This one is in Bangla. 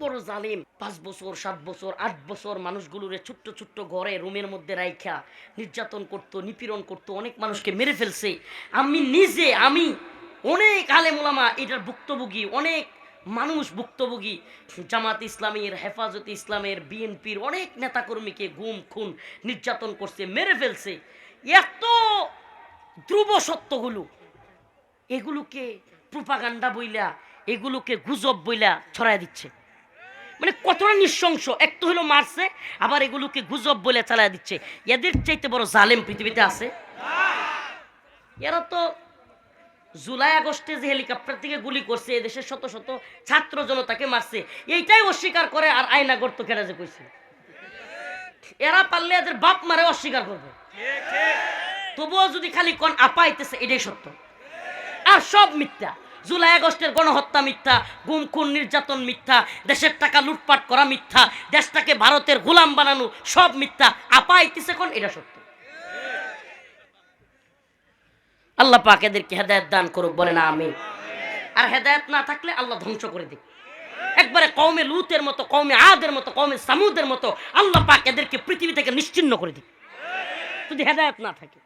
বড় জালিম। 5 বছর 7 বছর 8 বছর মানুষগুলোরে ছোট্ট ছোট্ট ঘরে রুমের মধ্যে রাইখা নির্যাতন করত, নিপীড়ন করত, অনেক মানুষকে মেরে ফেলছে। আমি অনেক আলেম ওলামা এটার ভুক্তভোগী, অনেক মানুষ ভুক্তভোগী। জামাত ইসলামীর, হেফাজত ইসলামের, বিএনপির অনেক নেতাকর্মীকে গুম খুন নির্যাতন করছে, মেরে ফেলছে। এত ধ্রুব সত্যগুলো, এগুলোকে প্রোপাগান্ডা বইলা, এগুলোকে গুজব বইলা ছড়ায় দিচ্ছে। মানে কতটা নৃশংস! এক তো হলো মারছে, আবার এগুলোকে গুজব বলে চালায় দিচ্ছে। এদের চাইতে বড় জালেম পৃথিবীতে আছে? এরা তো জুলাই আগস্টে যে হেলিকপ্টার থেকে গুলি করছে, এদেশের শত শত ছাত্র জনতাকে মারছে, এইটাই অস্বীকার করে। আর আয়না গর্ত কেনা যে কইছে, এরা পারলে এদের বাপ মারে অস্বীকার করবে, তবুও যদি খালি কোন আপাইতেছে এটাই সত্য, আর সব মিথ্যা। জুলাই আগস্টের গণহত্যা মিথ্যা, গুম খুন নির্যাতন মিথ্যা, দেশের টাকা লুটপাট করা মিথ্যা, দেশটাকে ভারতের গোলাম বানানো সব মিথ্যা। আপাইতেছে কোন এটা সত্য। আল্লাহ পাক এদেরকে হেদায়েত দান করুক, বলে না আমিন। আর হেদায়েত না থাকলে আল্লাহ ধ্বংস করে দিক, একবারে কওমে লুতের মতো, কওমে আদের মতো, কওমে সামুদের মতো আল্লাহ পাক এদেরকে পৃথিবী থেকে নিশ্চিহ্ন করে দিক, যদি হেদায়েত না থাকে।